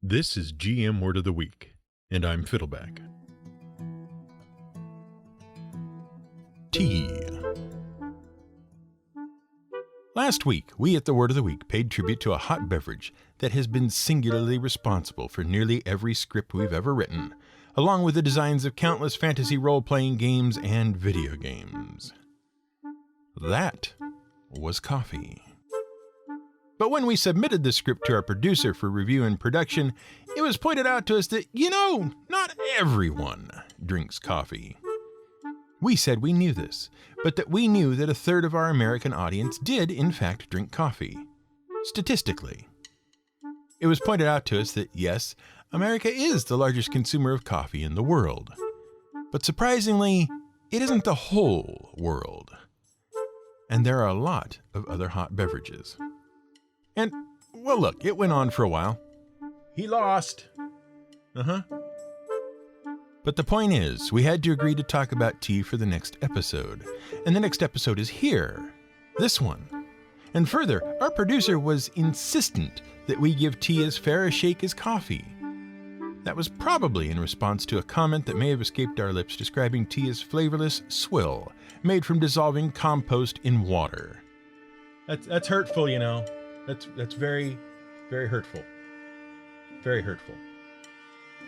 This is GM Word of the Week, and I'm Fiddleback. Tea. Last week, we at the Word of the Week paid tribute to a hot beverage that has been singularly responsible for nearly every script we've ever written, along with the designs of countless fantasy role-playing games and video games. That was coffee. But when we submitted the script to our producer for review and production, it was pointed out to us that, not everyone drinks coffee. We said we knew this, but that we knew that a third of our American audience did, in fact, drink coffee. Statistically. It was pointed out to us that, yes, America is the largest consumer of coffee in the world. But surprisingly, it isn't the whole world. And there are a lot of other hot beverages. And, well, look, it went on for a while. He lost. But the point is, we had to agree to talk about tea for the next episode. And the next episode is here. This one. And further, our producer was insistent that we give tea as fair a shake as coffee. That was probably in response to a comment that may have escaped our lips describing tea as flavorless swill, made from dissolving compost in water. That's hurtful, That's very, very hurtful. Very hurtful.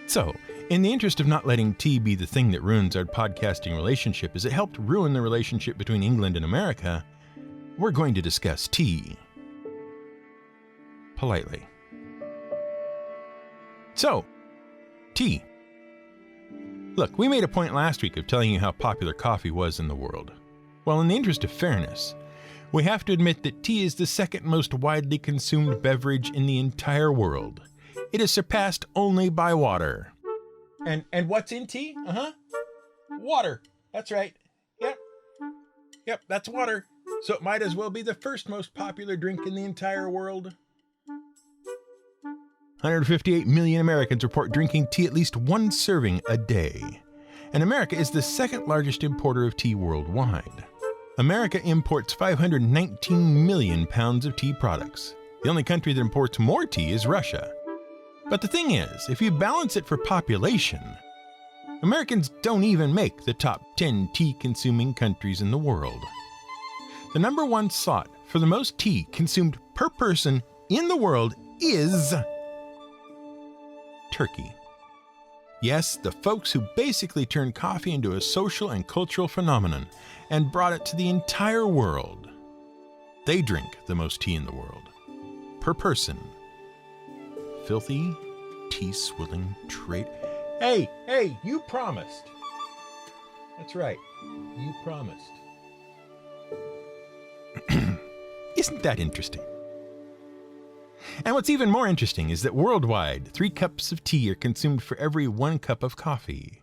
So, in the interest of not letting tea be the thing that ruins our podcasting relationship as it helped ruin the relationship between England and America, we're going to discuss tea. Politely. So, tea. Look, we made a point last week of telling you how popular coffee was in the world. Well, in the interest of fairness, we have to admit that tea is the second most widely consumed beverage in the entire world. It is surpassed only by water. And what's in tea? Water. That's right. Yep, that's water. So it might as well be the first most popular drink in the entire world. 158 million Americans report drinking tea at least one serving a day. And America is the second largest importer of tea worldwide. America imports 519 million pounds of tea products. The only country that imports more tea is Russia. But the thing is, if you balance it for population, Americans don't even make the top 10 tea-consuming countries in the world. The number one slot for the most tea consumed per person in the world is Turkey. Yes, the folks who basically turned coffee into a social and cultural phenomenon and brought it to the entire world. They drink the most tea in the world. Per person. Filthy, tea-swilling trait. Hey, you promised. That's right. You promised. Isn't that interesting? And what's even more interesting is that worldwide, 3 cups of tea are consumed for every 1 cup of coffee.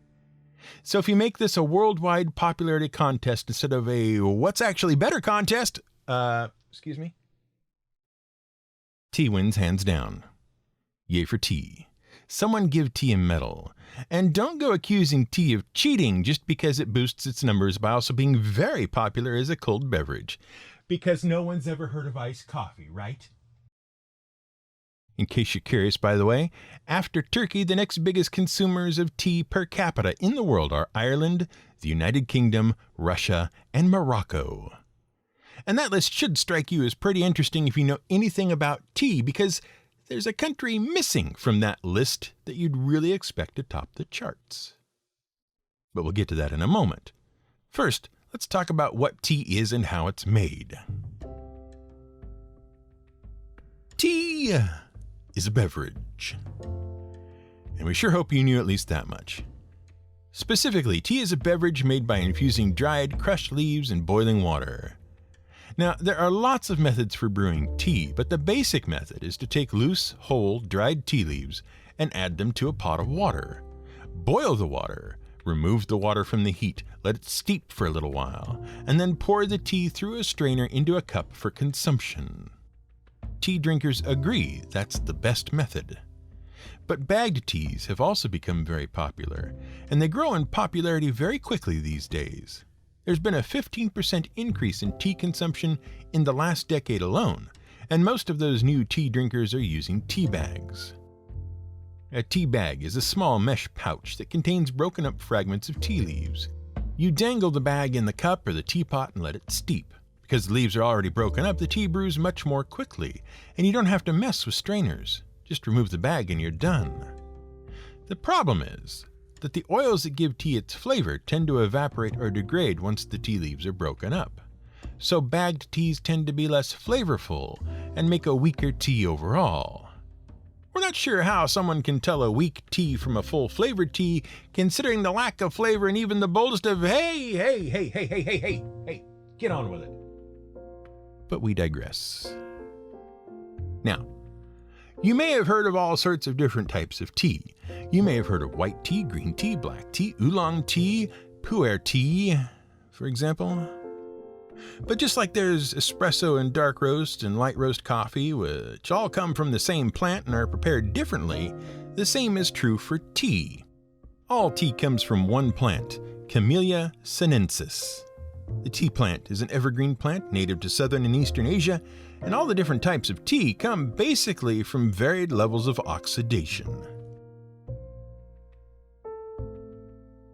So if you make this a worldwide popularity contest instead of a what's actually better contest, tea wins hands down. Yay for tea. Someone give tea a medal. And don't go accusing tea of cheating just because it boosts its numbers by also being very popular as a cold beverage. Because no one's ever heard of iced coffee, right? In case you're curious, by the way, after Turkey, the next biggest consumers of tea per capita in the world are Ireland, the United Kingdom, Russia, and Morocco. And that list should strike you as pretty interesting if you know anything about tea, because there's a country missing from that list that you'd really expect to top the charts. But we'll get to that in a moment. First, let's talk about what tea is and how it's made. Tea is a beverage. And we sure hope you knew at least that much. Specifically, tea is a beverage made by infusing dried, crushed leaves in boiling water. Now, there are lots of methods for brewing tea, but the basic method is to take loose, whole, dried tea leaves and add them to a pot of water. Boil the water, remove the water from the heat, let it steep for a little while, and then pour the tea through a strainer into a cup for consumption. Tea drinkers agree that's the best method. But bagged teas have also become very popular, and they grow in popularity very quickly these days. There's been a 15% increase in tea consumption in the last decade alone, and most of those new tea drinkers are using tea bags. A tea bag is a small mesh pouch that contains broken up fragments of tea leaves. You dangle the bag in the cup or the teapot and let it steep. Because the leaves are already broken up, the tea brews much more quickly, and you don't have to mess with strainers. Just remove the bag and you're done. The problem is that the oils that give tea its flavor tend to evaporate or degrade once the tea leaves are broken up. So bagged teas tend to be less flavorful and make a weaker tea overall. We're not sure how someone can tell a weak tea from a full-flavored tea, considering the lack of flavor and even the boldest of hey, get on with it. But we digress. Now, you may have heard of all sorts of different types of tea. You may have heard of white tea, green tea, black tea, oolong tea, pu'er tea, for example. But just like there's espresso and dark roast and light roast coffee, which all come from the same plant and are prepared differently, the same is true for tea. All tea comes from one plant, Camellia sinensis. The tea plant is an evergreen plant native to southern and eastern Asia, and all the different types of tea come basically from varied levels of oxidation.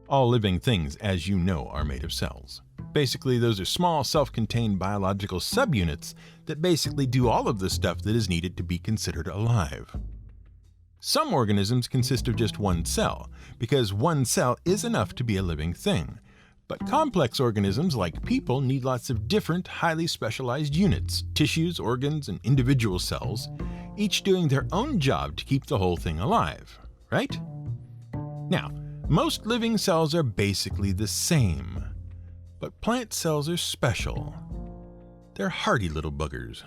All living things, as you know, are made of cells. Basically, those are small, self-contained biological subunits that basically do all of the stuff that is needed to be considered alive. Some organisms consist of just one cell, because one cell is enough to be a living thing. But complex organisms like people need lots of different, highly specialized units, tissues, organs, and individual cells, each doing their own job to keep the whole thing alive, right? Now, most living cells are basically the same. But plant cells are special. They're hardy little buggers.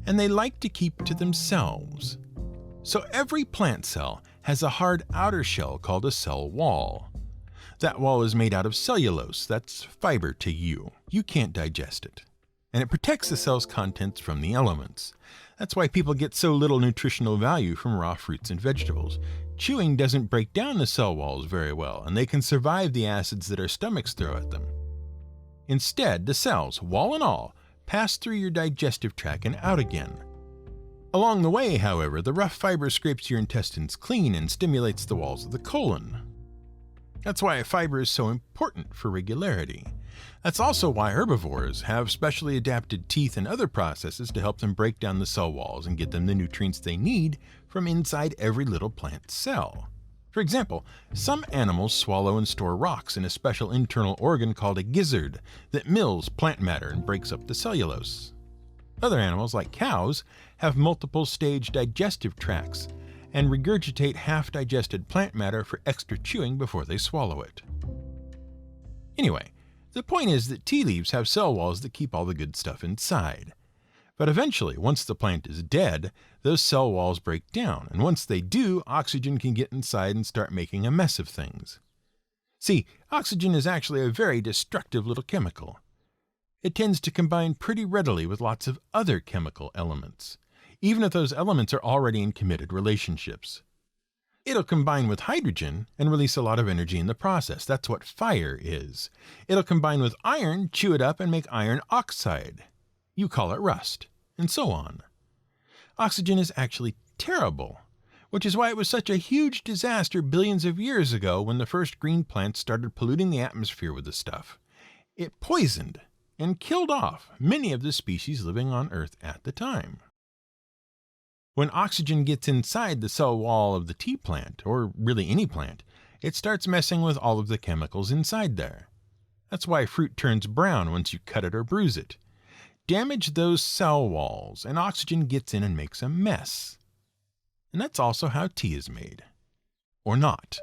And they like to keep to themselves. So every plant cell has a hard outer shell called a cell wall. That wall is made out of cellulose, that's fiber to you. You can't digest it. And it protects the cell's contents from the elements. That's why people get so little nutritional value from raw fruits and vegetables. Chewing doesn't break down the cell walls very well, and they can survive the acids that our stomachs throw at them. Instead, the cells, wall and all, pass through your digestive tract and out again. Along the way, however, the rough fiber scrapes your intestines clean and stimulates the walls of the colon. That's why fiber is so important for regularity. That's also why herbivores have specially adapted teeth and other processes to help them break down the cell walls and get them the nutrients they need from inside every little plant cell. For example, some animals swallow and store rocks in a special internal organ called a gizzard that mills plant matter and breaks up the cellulose. Other animals, like cows, have multiple stage digestive tracts and regurgitate half-digested plant matter for extra chewing before they swallow it. Anyway, the point is that tea leaves have cell walls that keep all the good stuff inside. But eventually, once the plant is dead, those cell walls break down, and once they do, oxygen can get inside and start making a mess of things. See, oxygen is actually a very destructive little chemical. It tends to combine pretty readily with lots of other chemical elements, even if those elements are already in committed relationships. It'll combine with hydrogen and release a lot of energy in the process. That's what fire is. It'll combine with iron, chew it up, and make iron oxide. You call it rust, and so on. Oxygen is actually terrible, which is why it was such a huge disaster billions of years ago when the first green plants started polluting the atmosphere with the stuff. It poisoned and killed off many of the species living on Earth at the time. When oxygen gets inside the cell wall of the tea plant, or really any plant, it starts messing with all of the chemicals inside there. That's why fruit turns brown once you cut it or bruise it. Damage those cell walls, and oxygen gets in and makes a mess. And that's also how tea is made. Or not.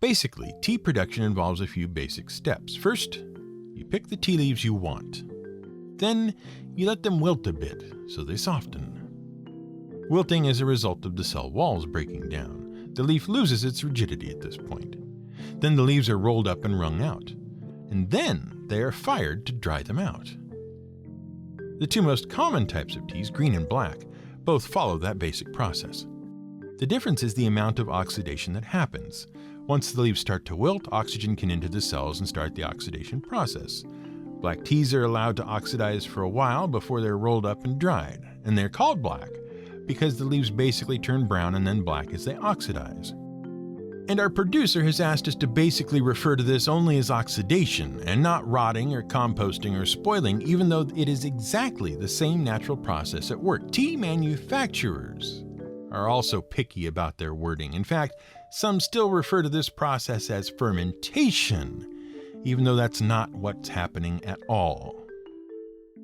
Basically, tea production involves a few basic steps. First, you pick the tea leaves you want. Then, you let them wilt a bit, so they soften. Wilting is a result of the cell walls breaking down. The leaf loses its rigidity at this point. Then the leaves are rolled up and wrung out. And then they are fired to dry them out. The two most common types of teas, green and black, both follow that basic process. The difference is the amount of oxidation that happens. Once the leaves start to wilt, oxygen can enter the cells and start the oxidation process. Black teas are allowed to oxidize for a while before they're rolled up and dried, and they're called black because the leaves basically turn brown and then black as they oxidize. And our producer has asked us to basically refer to this only as oxidation and not rotting or composting or spoiling, even though it is exactly the same natural process at work. Tea manufacturers are also picky about their wording. In fact, some still refer to this process as fermentation, even though that's not what's happening at all.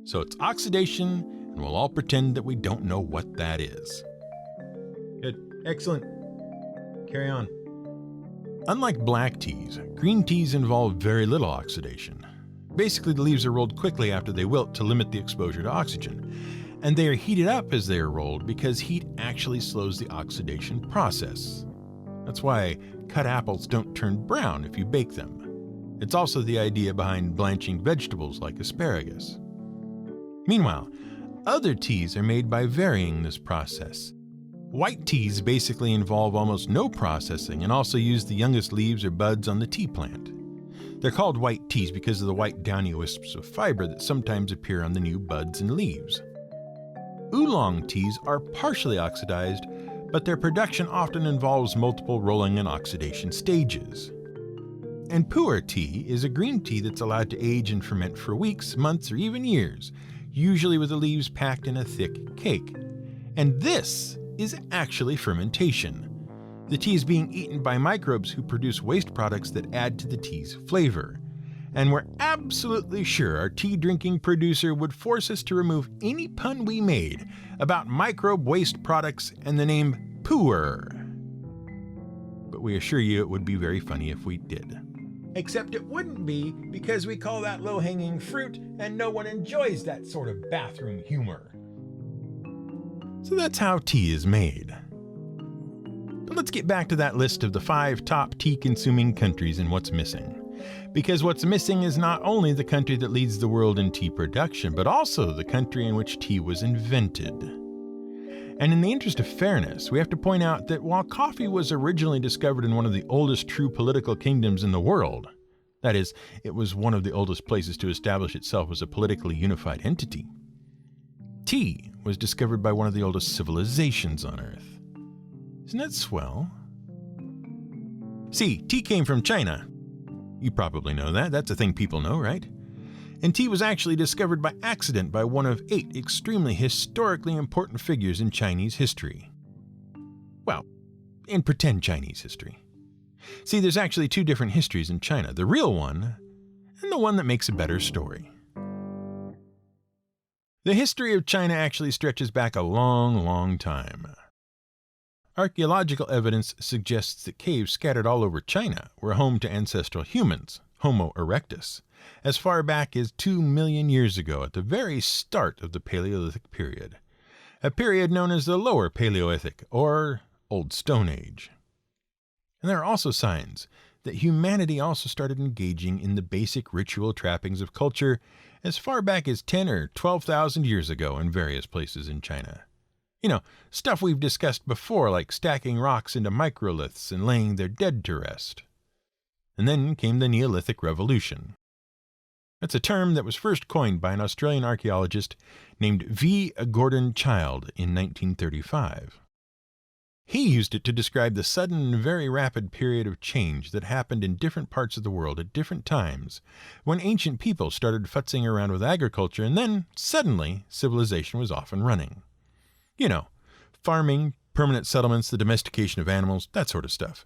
So it's oxidation, and we'll all pretend that we don't know what that is. Good. Excellent. Carry on. Unlike black teas, green teas involve very little oxidation. Basically, the leaves are rolled quickly after they wilt to limit the exposure to oxygen. And they are heated up as they are rolled because heat actually slows the oxidation process. That's why cut apples don't turn brown if you bake them. It's also the idea behind blanching vegetables like asparagus. Meanwhile, other teas are made by varying this process. White teas basically involve almost no processing and also use the youngest leaves or buds on the tea plant. They're called white teas because of the white downy wisps of fiber that sometimes appear on the new buds and leaves. Oolong teas are partially oxidized, but their production often involves multiple rolling and oxidation stages. And pu'er tea is a green tea that's allowed to age and ferment for weeks, months, or even years, usually with the leaves packed in a thick cake. And this is actually fermentation. The tea is being eaten by microbes who produce waste products that add to the tea's flavor. And we're absolutely sure our tea drinking producer would force us to remove any pun we made about microbe waste products and the name pu'er. But we assure you it would be very funny if we did. Except it wouldn't be, because we call that low-hanging fruit and no one enjoys that sort of bathroom humor. So that's how tea is made. But let's get back to that list of the 5 top tea-consuming countries and what's missing. Because what's missing is not only the country that leads the world in tea production, but also the country in which tea was invented. And in the interest of fairness, we have to point out that while coffee was originally discovered in one of the oldest true political kingdoms in the world, that is, it was one of the oldest places to establish itself as a politically unified entity, tea was discovered by one of the oldest civilizations on Earth. Isn't that swell? See, tea came from China. You probably know that. That's a thing people know, right? And tea was actually discovered by accident by one of 8 extremely historically important figures in Chinese history. Well, in pretend Chinese history. See, there's actually 2 different histories in China, the real one and the one that makes a better story. The history of China actually stretches back a long, long time. Archaeological evidence suggests that caves scattered all over China were home to ancestral humans, Homo erectus, as far back as 2 million years ago at the very start of the Paleolithic period, a period known as the Lower Paleolithic, or Old Stone Age. And there are also signs that humanity also started engaging in the basic ritual trappings of culture as far back as 10 or 12,000 years ago in various places in China. You know, stuff we've discussed before, like stacking rocks into microliths and laying their dead to rest. And then came the Neolithic Revolution. That's a term that was first coined by an Australian archaeologist named V. Gordon Childe in 1935. He used it to describe the sudden and very rapid period of change that happened in different parts of the world at different times, when ancient people started futzing around with agriculture, and then, suddenly, civilization was off and running. You know, farming, permanent settlements, the domestication of animals, that sort of stuff.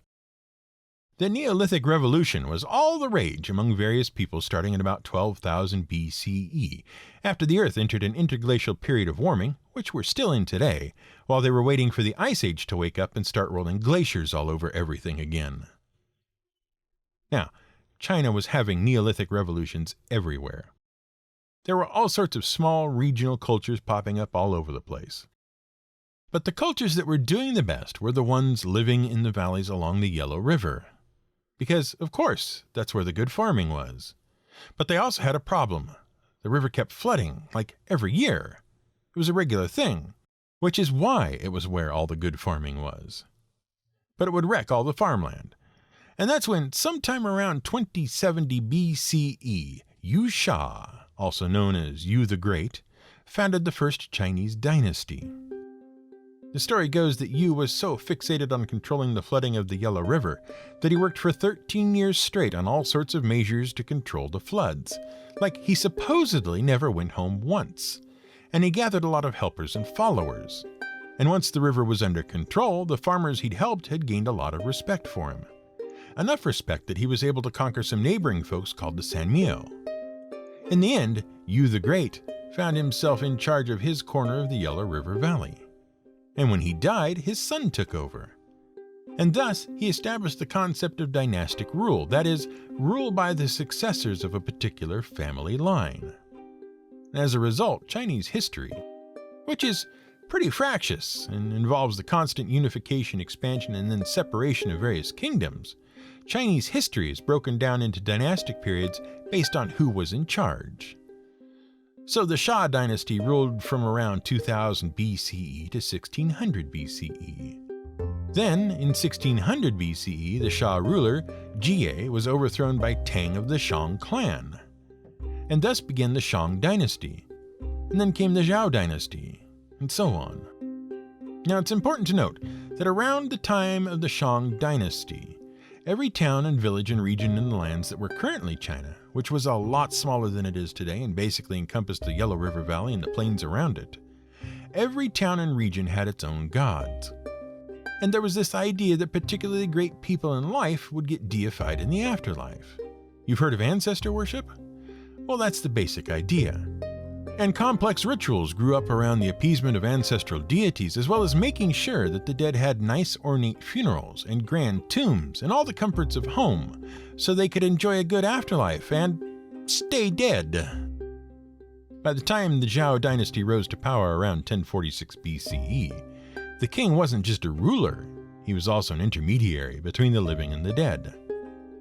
The Neolithic Revolution was all the rage among various people starting in about 12,000 BCE, after the Earth entered an interglacial period of warming, which we're still in today, while they were waiting for the Ice Age to wake up and start rolling glaciers all over everything again. Now, China was having Neolithic revolutions everywhere. There were all sorts of small regional cultures popping up all over the place. But the cultures that were doing the best were the ones living in the valleys along the Yellow River. Because, of course, that's where the good farming was. But they also had a problem. The river kept flooding, like every year. It was a regular thing, which is why it was where all the good farming was. But it would wreck all the farmland. And that's when, sometime around 2070 BCE, Yu Sha, also known as Yu the Great, founded the first Chinese dynasty. The story goes that Yu was so fixated on controlling the flooding of the Yellow River that he worked for 13 years straight on all sorts of measures to control the floods. Like, he supposedly never went home once. And he gathered a lot of helpers and followers. And once the river was under control, the farmers he'd helped had gained a lot of respect for him. Enough respect that he was able to conquer some neighboring folks called the Sanmyo. In the end, Yu the Great found himself in charge of his corner of the Yellow River Valley. And when he died, his son took over. And thus, he established the concept of dynastic rule, that is, rule by the successors of a particular family line. As a result, Chinese history, which is pretty fractious and involves the constant unification, expansion, and then separation of various kingdoms, Chinese history is broken down into dynastic periods based on who was in charge. So the Shah dynasty ruled from around 2000 BCE to 1600 BCE. Then, in 1600 BCE, the Shah ruler, Jie, was overthrown by Tang of the Shang clan. And thus began the Shang dynasty. And then came the Zhao dynasty, and so on. Now it's important to note that around the time of the Shang dynasty, every town and village and region in the lands that were currently China, which was a lot smaller than it is today and basically encompassed the Yellow River Valley and the plains around it, every town and region had its own gods. And there was this idea that particularly great people in life would get deified in the afterlife. You've heard of ancestor worship? Well, that's the basic idea. And complex rituals grew up around the appeasement of ancestral deities, as well as making sure that the dead had nice ornate funerals and grand tombs and all the comforts of home, so they could enjoy a good afterlife and stay dead. By the time the Zhao dynasty rose to power around 1046 BCE, the king wasn't just a ruler, he was also an intermediary between the living and the dead,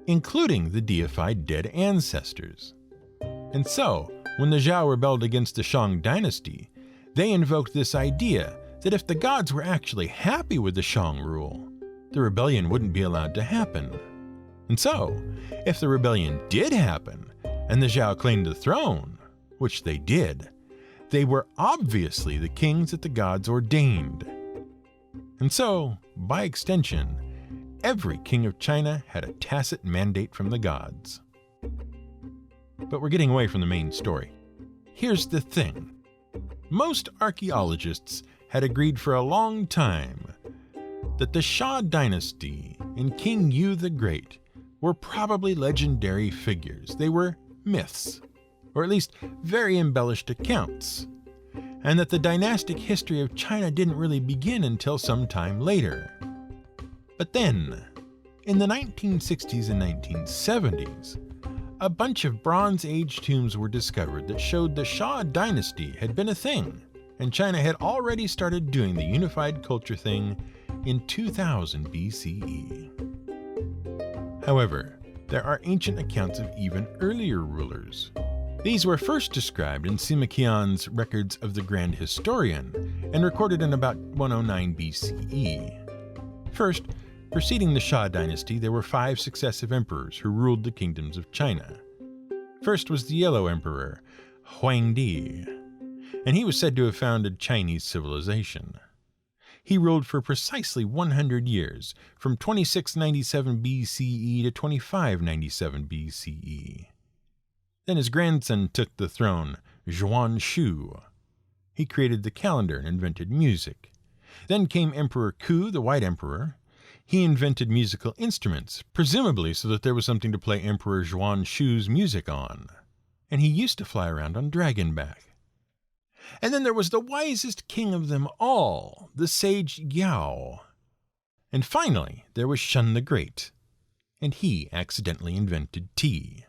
including the deified dead ancestors. And so, when the Zhao rebelled against the Shang dynasty, they invoked this idea that if the gods were actually happy with the Shang rule, the rebellion wouldn't be allowed to happen. And so, if the rebellion did happen, and the Zhao claimed the throne, which they did, they were obviously the kings that the gods ordained. And so, by extension, every king of China had a tacit mandate from the gods. But we're getting away from the main story. Here's the thing. Most archaeologists had agreed for a long time that the Shah dynasty and King Yu the Great were probably legendary figures. They were myths, or at least very embellished accounts, and that the dynastic history of China didn't really begin until some time later. But then, in the 1960s and 1970s, a bunch of Bronze Age tombs were discovered that showed the Shah dynasty had been a thing, and China had already started doing the unified culture thing in 2000 BCE. However, there are ancient accounts of even earlier rulers. These were first described in Sima Qian's records of the Grand Historian and recorded in about 109 BCE. First, preceding the Shah dynasty, there were 5 successive emperors who ruled the kingdoms of China. First was the Yellow Emperor, Huangdi, and he was said to have founded Chinese civilization. He ruled for precisely 100 years, from 2697 BCE to 2597 BCE. Then his grandson took the throne, Zhuan Shu. He created the calendar and invented music. Then came Emperor Ku, the White Emperor. He invented musical instruments, presumably so that there was something to play Emperor Zhuan Shu's music on. And he used to fly around on dragonback. And then there was the wisest king of them all, the sage Yao. And finally, there was Shun the Great, and he accidentally invented tea.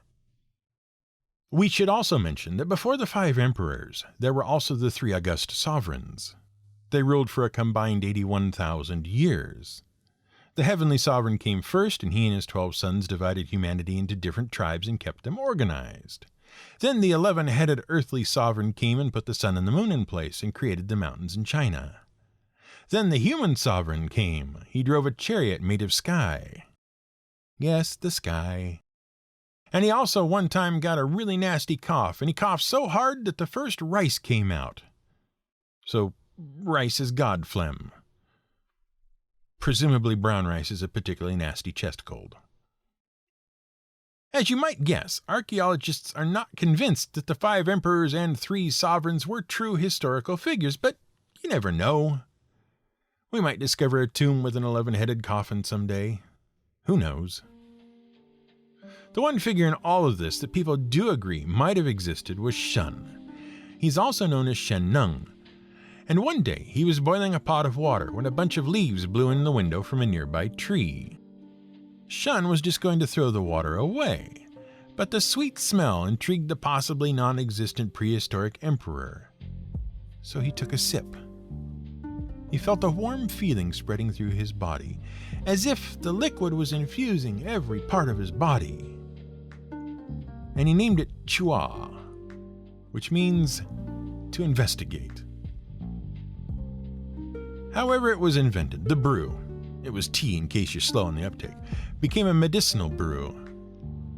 We should also mention that before the 5 emperors, there were also the 3 august sovereigns. They ruled for a combined 81,000 years. The heavenly sovereign came first, and he and his 12 sons divided humanity into different tribes and kept them organized. Then the 11-headed earthly sovereign came and put the sun and the moon in place and created the mountains in China. Then the human sovereign came. He drove a chariot made of sky. Yes, the sky. And he also one time got a really nasty cough, and he coughed so hard that the first rice came out. So rice is god phlegm. Presumably brown rice is a particularly nasty chest cold. As you might guess, archaeologists are not convinced that the 5 emperors and 3 sovereigns were true historical figures, but you never know. We might discover a tomb with an 11-headed coffin someday. Who knows? The one figure in all of this that people do agree might have existed was Shun. He's also known as Shen Nung. And one day he was boiling a pot of water when a bunch of leaves blew in the window from a nearby tree. Shun was just going to throw the water away, but the sweet smell intrigued the possibly non-existent prehistoric emperor. So he took a sip. He felt a warm feeling spreading through his body, as if the liquid was infusing every part of his body. And he named it Chua, which means to investigate. However it was invented, the brew, it was tea in case you're slow on the uptake, became a medicinal brew.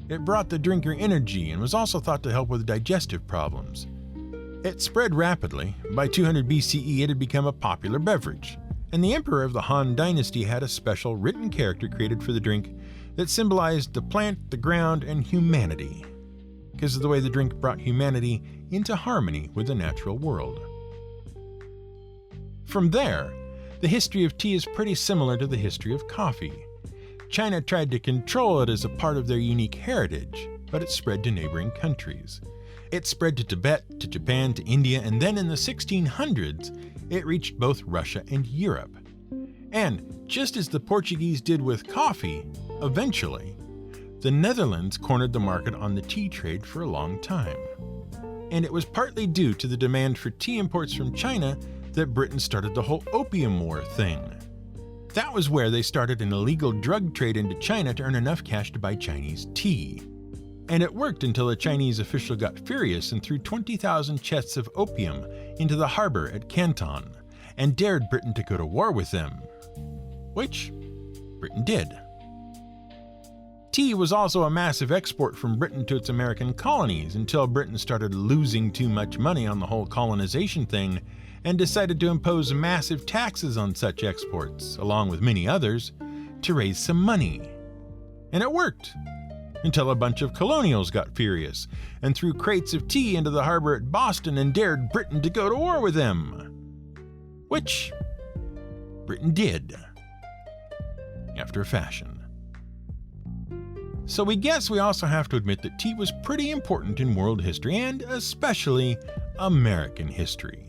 It brought the drinker energy and was also thought to help with digestive problems. It spread rapidly. By 200 BCE it had become a popular beverage, and the emperor of the Han Dynasty had a special written character created for the drink that symbolized the plant, the ground, and humanity, because of the way the drink brought humanity into harmony with the natural world. From there, the history of tea is pretty similar to the history of coffee. China tried to control it as a part of their unique heritage, but it spread to neighboring countries. It spread to Tibet, to Japan, to India, and then in the 1600s, it reached both Russia and Europe. And just as the Portuguese did with coffee, eventually, the Netherlands cornered the market on the tea trade for a long time. And it was partly due to the demand for tea imports from China that Britain started the whole Opium War thing. That was where they started an illegal drug trade into China to earn enough cash to buy Chinese tea. And it worked until a Chinese official got furious and threw 20,000 chests of opium into the harbor at Canton and dared Britain to go to war with them. Which Britain did. Tea was also a massive export from Britain to its American colonies until Britain started losing too much money on the whole colonization thing and decided to impose massive taxes on such exports, along with many others, to raise some money. And it worked, until a bunch of colonials got furious and threw crates of tea into the harbor at Boston and dared Britain to go to war with them. Which Britain did, after a fashion. So we guess we also have to admit that tea was pretty important in world history, and especially American history.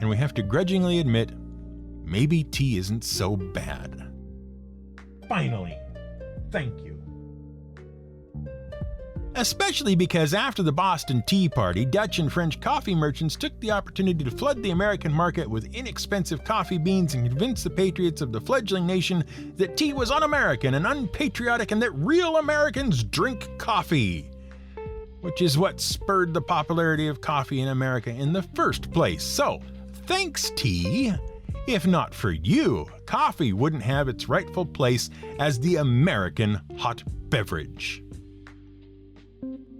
And we have to grudgingly admit, maybe tea isn't so bad. Finally, thank you. Especially because after the Boston Tea Party, Dutch and French coffee merchants took the opportunity to flood the American market with inexpensive coffee beans and convince the patriots of the fledgling nation that tea was un-American and unpatriotic and that real Americans drink coffee. Which is what spurred the popularity of coffee in America in the first place. So, thanks, tea. If not for you, coffee wouldn't have its rightful place as the American hot beverage.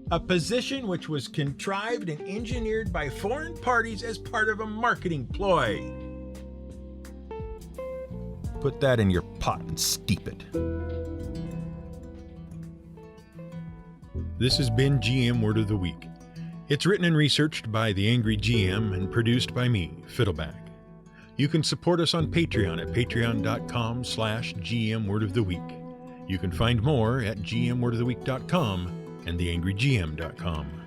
A position which was contrived and engineered by foreign parties as part of a marketing ploy. Put that in your pot and steep it. This has been GM Word of the Week. It's written and researched by The Angry GM and produced by me, Fiddleback. You can support us on Patreon at patreon.com/GM Word of the Week. You can find more at gmwordoftheweek.com and theangrygm.com.